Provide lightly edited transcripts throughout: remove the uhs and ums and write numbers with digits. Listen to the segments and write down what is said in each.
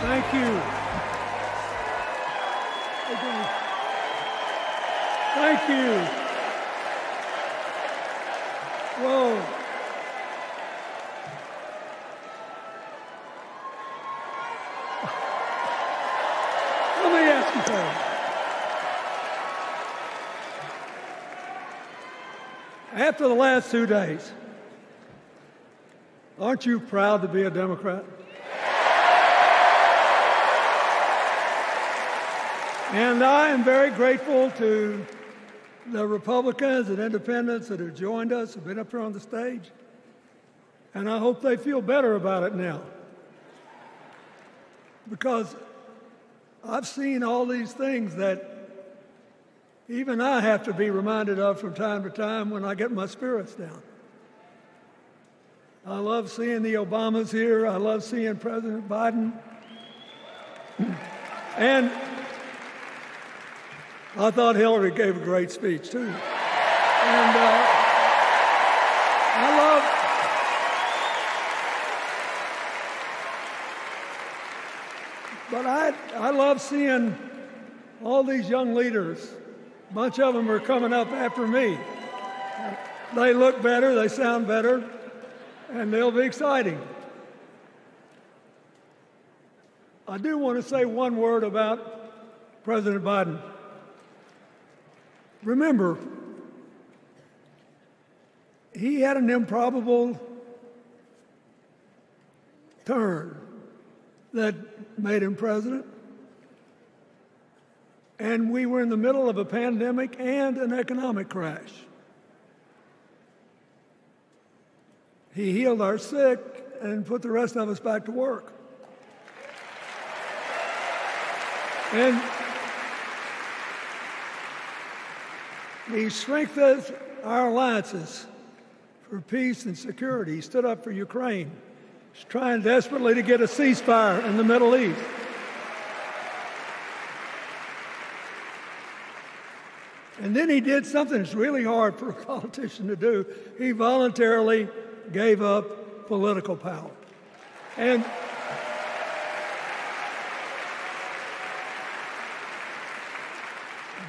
Thank you. Okay. Thank you. Whoa. Let me ask you something. After the last 2 days, aren't you proud to be a Democrat? And I am very grateful to the Republicans and independents that have joined us, have been up here on the stage. And I hope they feel better about it now. Because I've seen all these things that even I have to be reminded of from time to time when I get my spirits down. I love seeing the Obamas here. I love seeing President Biden. And I thought Hillary gave a great speech, too. And I love seeing all these young leaders. A bunch of them are coming up after me. They look better, they sound better, and they'll be exciting. I do want to say one word about President Biden. Remember, he had an improbable turn that made him president. And we were in the middle of a pandemic and an economic crash. He healed our sick and put the rest of us back to work. And he strengthened our alliances for peace and security. He stood up for Ukraine. He's trying desperately to get a ceasefire in the Middle East. And then he did something that's really hard for a politician to do. He voluntarily gave up political power. And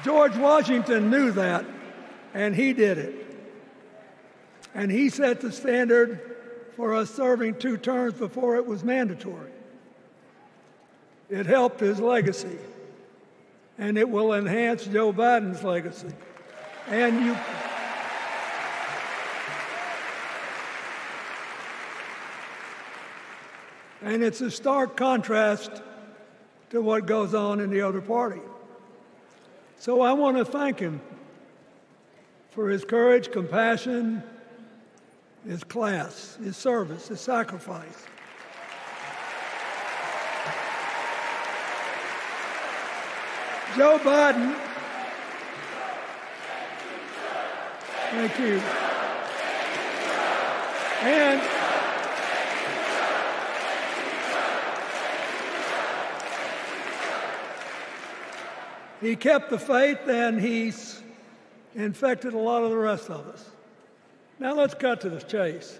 George Washington knew that, and he did it. And he set the standard for us serving 2 terms before it was mandatory. It helped his legacy, and it will enhance Joe Biden's legacy. And it's a stark contrast to what goes on in the other party. So I want to thank him for his courage, compassion, his class, his service, his sacrifice. Joe Biden, thank you. And he kept the faith, and he's infected a lot of the rest of us. Now let's cut to the chase.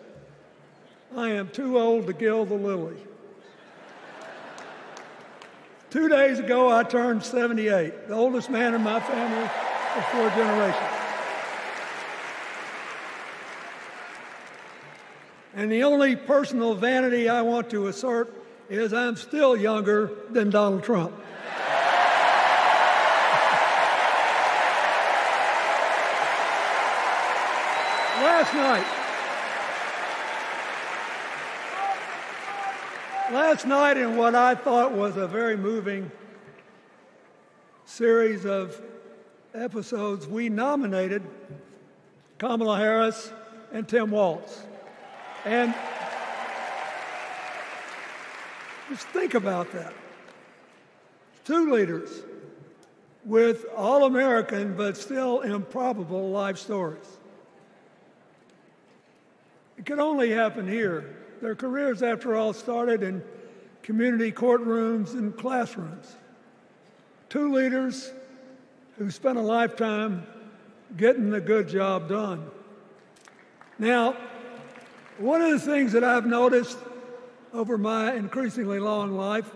I am too old to gild the lily. 2 days ago, I turned 78, the oldest man in my family for 4 generations. And the only personal vanity I want to assert is I'm still younger than Donald Trump. Last night, in what I thought was a very moving series of episodes, we nominated Kamala Harris and Tim Walz. And just think about that. 2 leaders with all-American but still improbable life stories. It could only happen here. Their careers, after all, started in community courtrooms and classrooms. 2 leaders who spent a lifetime getting the good job done. Now, one of the things that I've noticed over my increasingly long life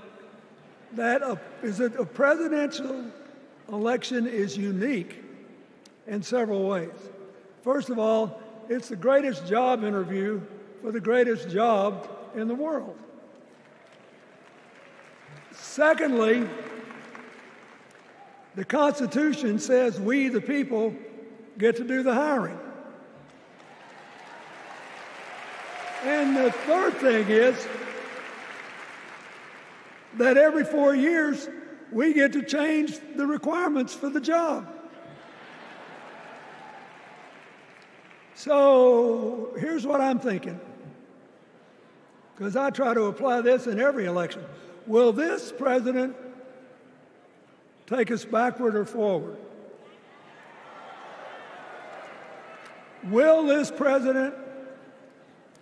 that a presidential election is unique in several ways. First of all, it's the greatest job interview for the greatest job in the world. Secondly, the Constitution says we, the people, get to do the hiring. And the third thing is that every 4 years, we get to change the requirements for the job. So here's what I'm thinking, because I try to apply this in every election. Will this president take us backward or forward? Will this president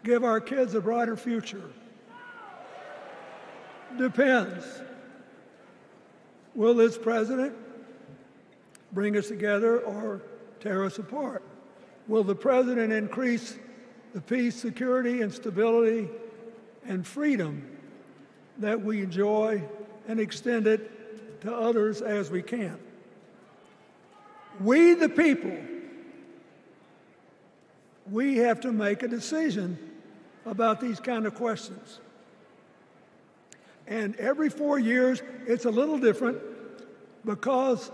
give our kids a brighter future? Depends. Will this president bring us together or tear us apart? Will the president increase the peace, security, and stability and freedom that we enjoy and extend it to others as we can? We, the people, we have to make a decision about these kind of questions. And every 4 years, it's a little different because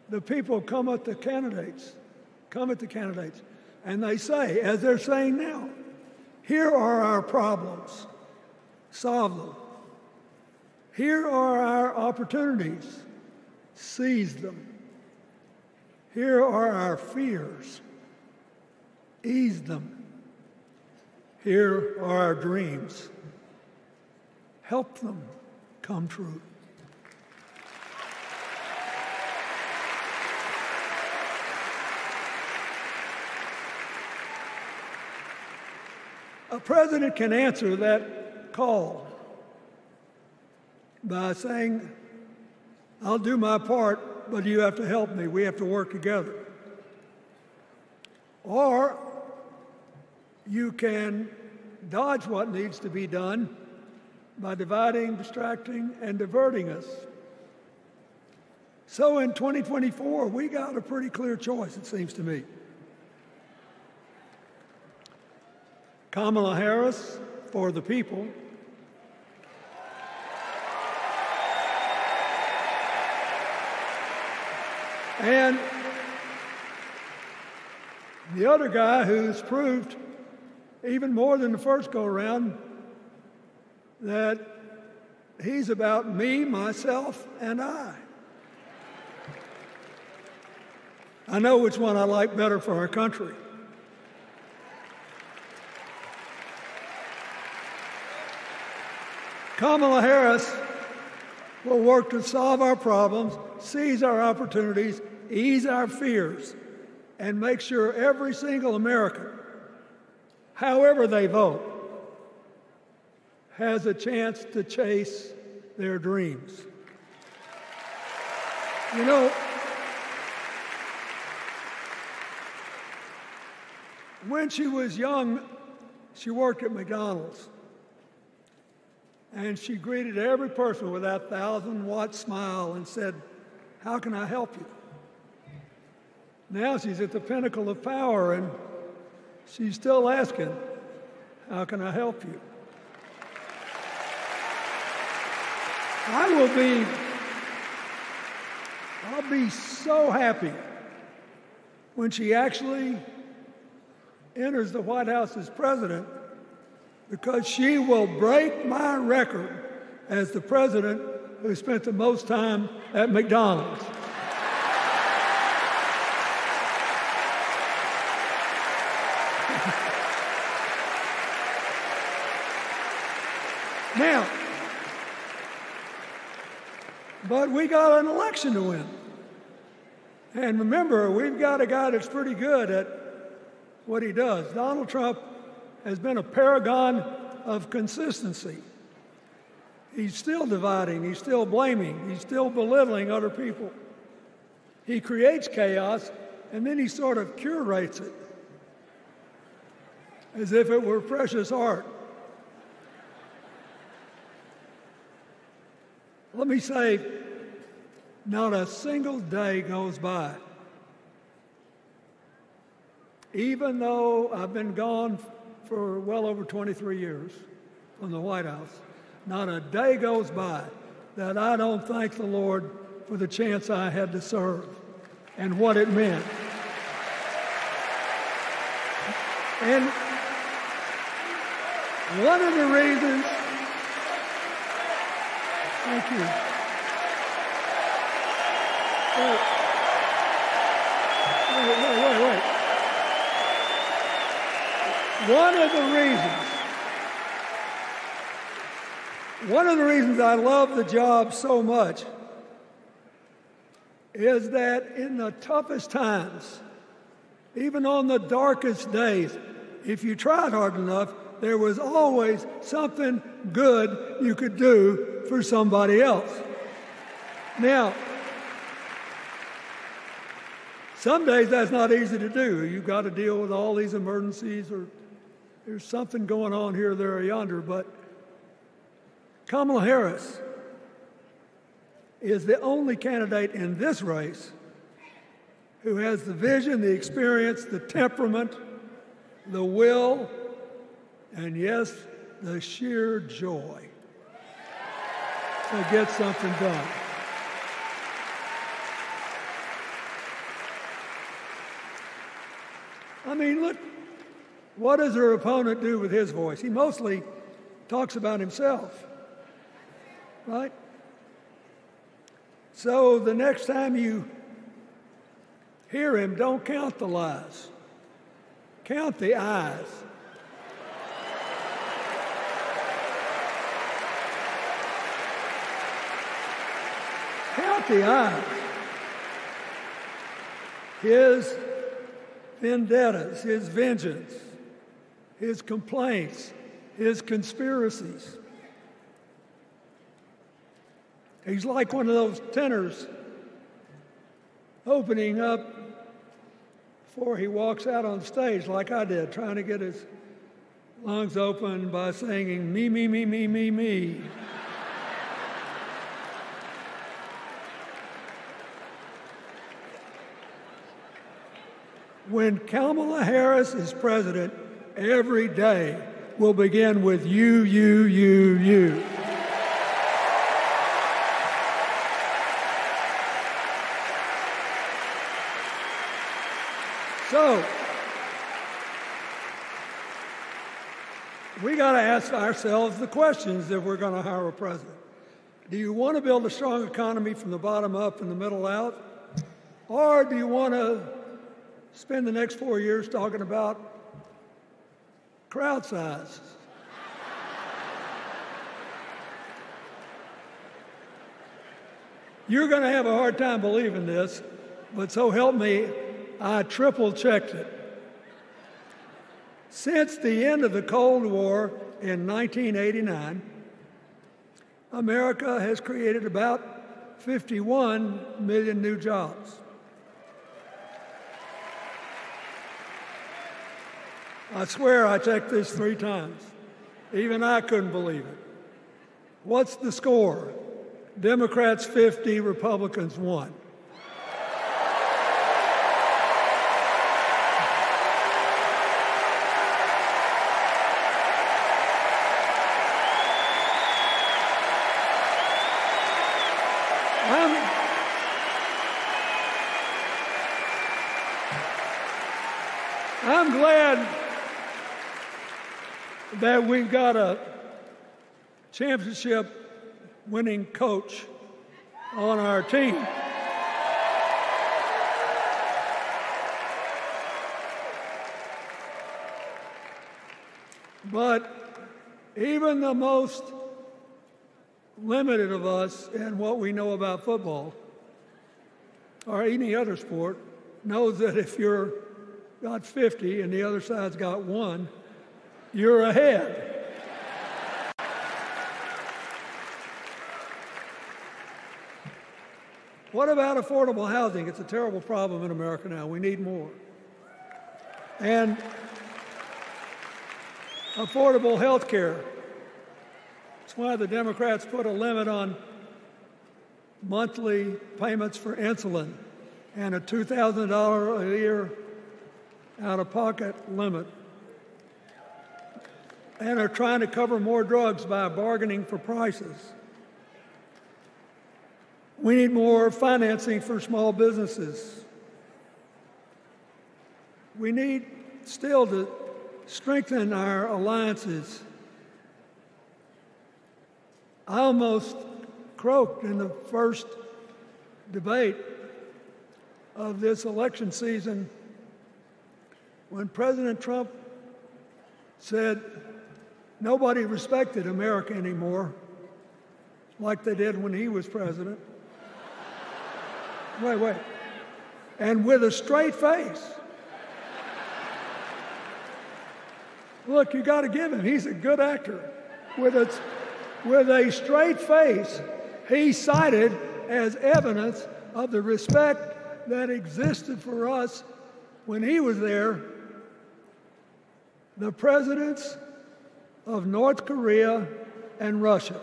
the people come at the candidates, and they say, as they're saying now, here are our problems, solve them. Here are our opportunities, seize them. Here are our fears, ease them. Here are our dreams, help them come true. A president can answer that call by saying, I'll do my part, but you have to help me. We have to work together. Or you can dodge what needs to be done by dividing, distracting, and diverting us. So in 2024, we got a pretty clear choice, it seems to me. Kamala Harris for the people, and the other guy who's proved even more than the first go-around that he's about me, myself, and I. I know which one I like better for our country. Kamala Harris will work to solve our problems, seize our opportunities, ease our fears, and make sure every single American, however they vote, has a chance to chase their dreams. You know, when she was young, she worked at McDonald's. And she greeted every person with that 1,000-watt smile and said, "How can I help you?" Now she's at the pinnacle of power, and she's still asking, "How can I help you?" I'll be so happy when she actually enters the White House as president, because she will break my record as the president who spent the most time at McDonald's. Now, but we got an election to win. And remember, we've got a guy that's pretty good at what he does. Donald Trump has been a paragon of consistency. He's still dividing, he's still blaming, he's still belittling other people. He creates chaos, and then he sort of curates it as if it were precious art. Let me say, not a single day goes by, even though I've been gone for well over 23 years from the White House, not a day goes by that I don't thank the Lord for the chance I had to serve and what it meant. And one of the reasons, thank you. Wait. One of the reasons I love the job so much is that in the toughest times, even on the darkest days, if you tried hard enough, there was always something good you could do for somebody else. Now, some days that's not easy to do. You've got to deal with all these emergencies, or there's something going on here, there, or yonder. But Kamala Harris is the only candidate in this race who has the vision, the experience, the temperament, the will, and yes, the sheer joy to get something done. I mean, look, what does her opponent do with his voice? He mostly talks about himself, right? So the next time you hear him, don't count the lies. Count the eyes. Count the eyes. His vendettas, his vengeance, his complaints, his conspiracies. He's like one of those tenors opening up before he walks out on stage, like I did, trying to get his lungs open by singing, me, me, me, me, me, me. When Kamala Harris is president, every day will begin with you, you, you, you. So, we got to ask ourselves the questions if we're going to hire a president. Do you want to build a strong economy from the bottom up and the middle out? Or do you want to spend the next 4 years talking about crowd size? You're going to have a hard time believing this, but so help me, I triple-checked it. Since the end of the Cold War in 1989, America has created about 51 million new jobs. I swear I checked this 3 times. Even I couldn't believe it. What's the score? Democrats 50, Republicans 1. I'm glad that we've got a championship-winning coach on our team. But even the most limited of us in what we know about football or any other sport knows that if you're got 50 and the other side's got 1, you're ahead. What about affordable housing? It's a terrible problem in America now. We need more. And affordable health care. That's why the Democrats put a limit on monthly payments for insulin and a $2,000 a year out-of-pocket limit, and are trying to cover more drugs by bargaining for prices. We need more financing for small businesses. We need still to strengthen our alliances. I almost croaked in the first debate of this election season when President Trump said nobody respected America anymore like they did when he was president. Wait. And with a straight face. Look, you got to give him. He's a good actor. With a straight face, he cited as evidence of the respect that existed for us when he was there the presidents of North Korea and Russia.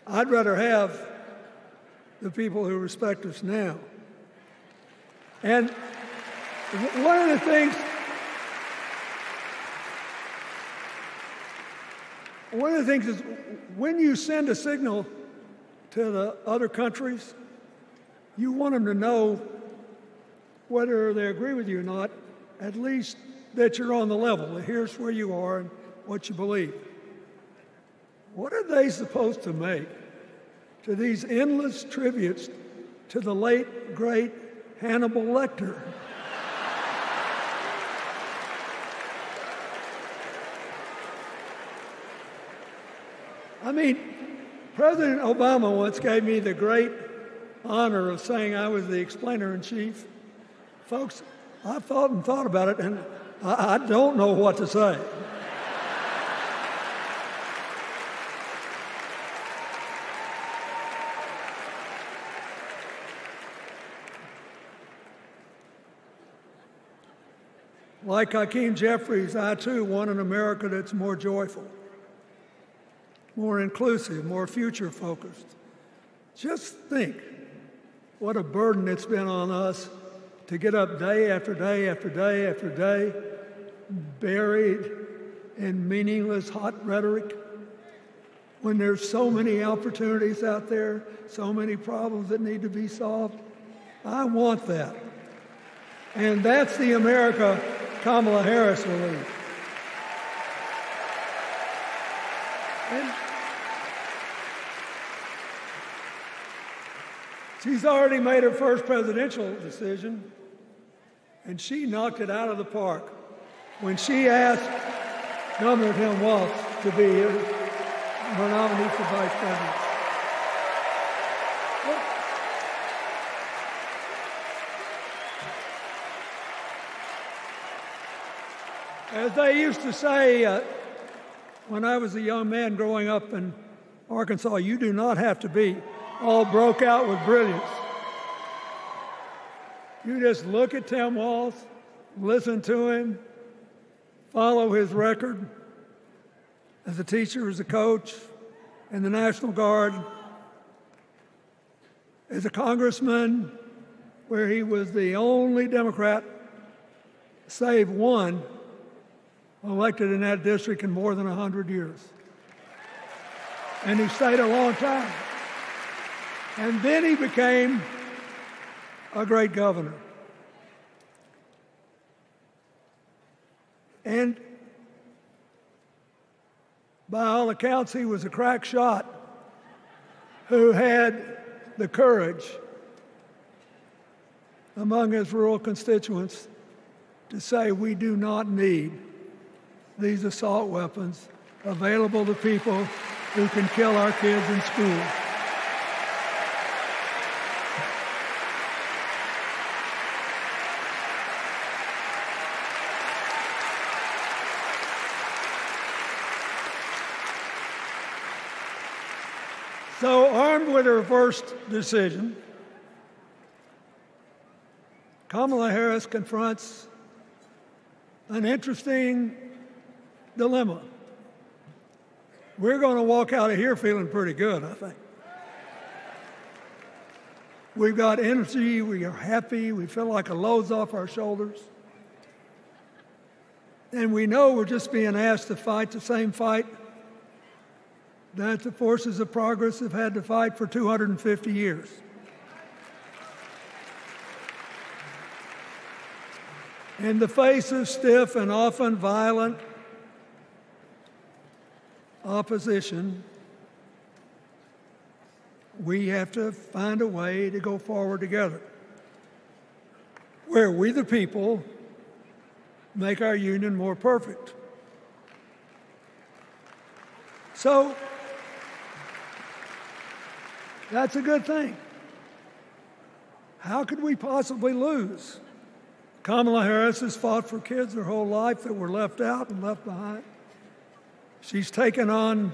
I'd rather have the people who respect us now. And one of the things is when you send a signal to the other countries, you want them to know whether they agree with you or not, at least that you're on the level. Here's where you are and what you believe. What are they supposed to make to these endless tributes to the late, great Hannibal Lecter? I mean, President Obama once gave me the great honor of saying I was the explainer-in-chief. Folks, I've thought about it, and I don't know what to say. Like Hakeem Jeffries, I too want an America that's more joyful, more inclusive, more future-focused. Just think what a burden it's been on us to get up day after day after day after day, buried in meaningless hot rhetoric, when there's so many opportunities out there, so many problems that need to be solved. I want that. And that's the America Kamala Harris will lead. And she's already made her first presidential decision, and she knocked it out of the park when she asked Governor Tim Walz to be her nominee for vice president. As they used to say when I was a young man growing up in Arkansas, you do not have to be all broke out with brilliance. You just look at Tim Walz, listen to him, follow his record as a teacher, as a coach, in the National Guard, as a congressman, where he was the only Democrat, save one, elected in that district in more than 100 years. And he stayed a long time. And then he became a great governor. And by all accounts, he was a crack shot who had the courage among his rural constituents to say, we do not need these assault weapons available to people who can kill our kids in school. So, armed with her first decision, Kamala Harris confronts an interesting dilemma. we're going to walk out of here feeling pretty good, I think. We've got energy, we are happy, we feel like a load's off our shoulders. And we know we're just being asked to fight the same fight that the forces of progress have had to fight for 250 years. In the face of stiff and often violent opposition, we have to find a way to go forward together, where we the people make our union more perfect. So that's a good thing. How could we possibly lose? Kamala Harris has fought for kids her whole life that were left out and left behind. She's taken on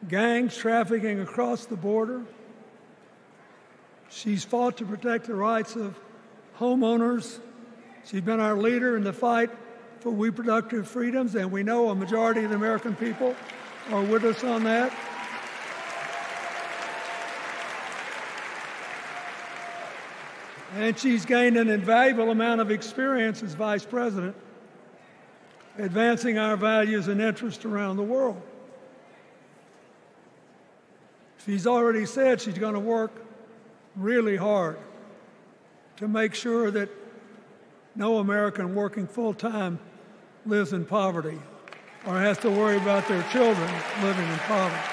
gangs trafficking across the border. She's fought to protect the rights of homeowners. She's been our leader in the fight for reproductive freedoms, and we know a majority of the American people are with us on that. And she's gained an invaluable amount of experience as vice president, advancing our values and interests around the world. She's already said she's going to work really hard to make sure that no American working full-time lives in poverty or has to worry about their children living in poverty.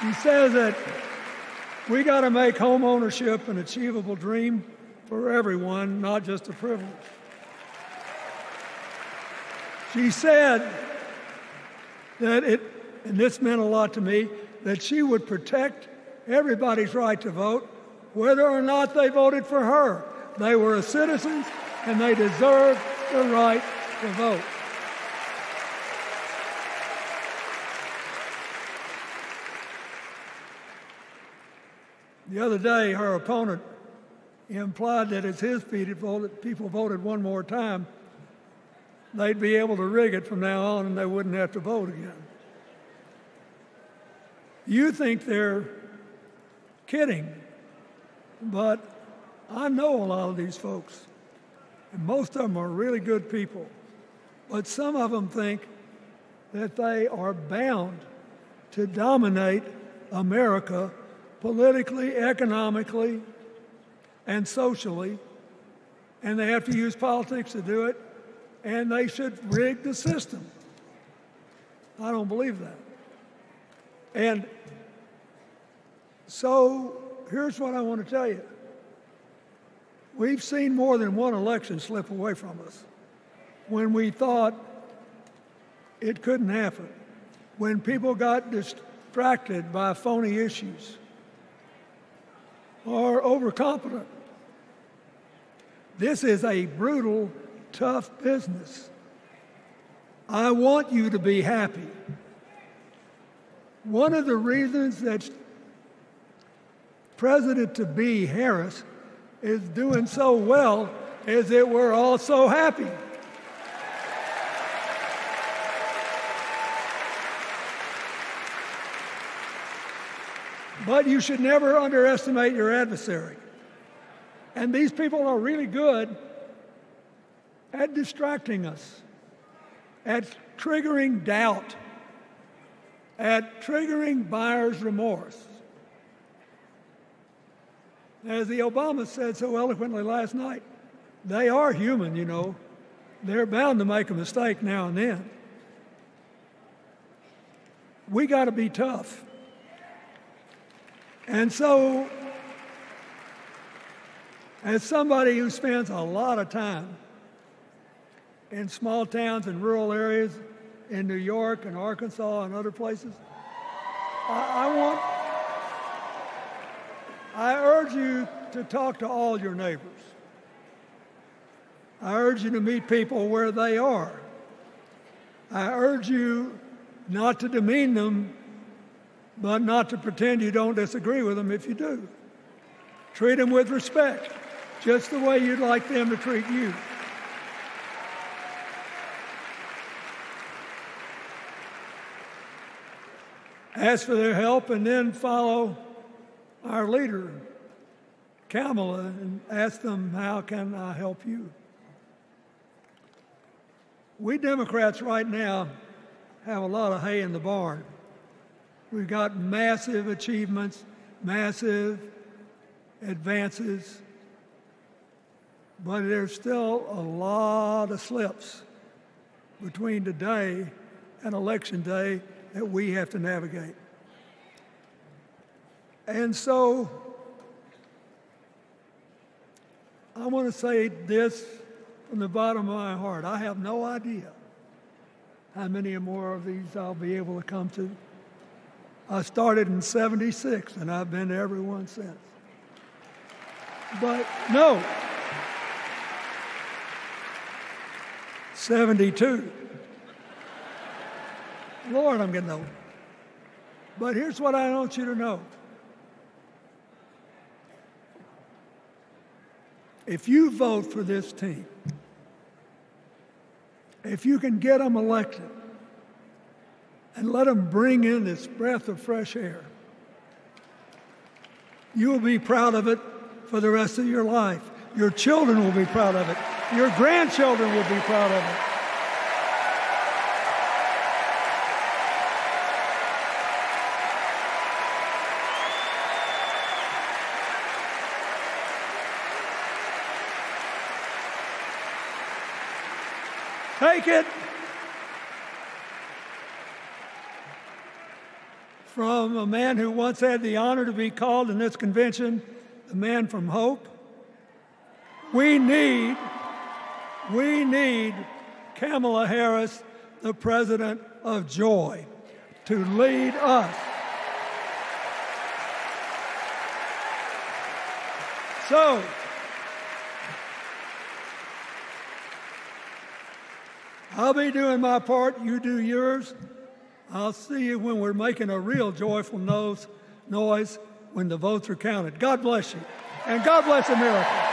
She says that we got to make home ownership an achievable dream for everyone, not just a privilege. She said that and this meant a lot to me, that she would protect everybody's right to vote, whether or not they voted for her. They were citizens, and they deserved the right to vote. The other day, her opponent implied that as his people voted one more time, they'd be able to rig it from now on and they wouldn't have to vote again. You think they're kidding, but I know a lot of these folks, and most of them are really good people, but some of them think that they are bound to dominate America politically, economically, and socially, and they have to use politics to do it, and they should rig the system. I don't believe that. And so here's what I want to tell you. We've seen more than one election slip away from us when we thought it couldn't happen, when people got distracted by phony issues or overconfident. This is a brutal, tough business. I want you to be happy. One of the reasons that President-to-be Harris is doing so well is that we're all so happy. But you should never underestimate your adversary. And these people are really good at distracting us, at triggering doubt, at triggering buyer's remorse. As the Obama said so eloquently last night, they are human, you know. They're bound to make a mistake now and then. We got to be tough. And so, as somebody who spends a lot of time in small towns and rural areas in New York and Arkansas and other places, I urge you to talk to all your neighbors. I urge you to meet people where they are. I urge you not to demean them, but not to pretend you don't disagree with them if you do. Treat them with respect, just the way you'd like them to treat you. ask for their help, and then follow our leader, Kamala, and ask them, how can I help you? We Democrats right now have a lot of hay in the barn. We've got massive achievements, massive advances, but there's still a lot of slips between today and Election Day that we have to navigate. And so I want to say this from the bottom of my heart. I have no idea how many more of these I'll be able to come to. I started in '76, and I've been to every one since. But no, 72. Lord, I'm getting old. But here's what I want you to know. If you vote for this team, if you can get them elected and let them bring in this breath of fresh air, you will be proud of it for the rest of your life. Your children will be proud of it. Your grandchildren will be proud of it. Take it from a man who once had the honor to be called in this convention the man from hope. We need Kamala Harris, the president of joy, to lead us. So, I'll be doing my part, you do yours. I'll see you when we're making a real joyful noise when the votes are counted. God bless you, and God bless America.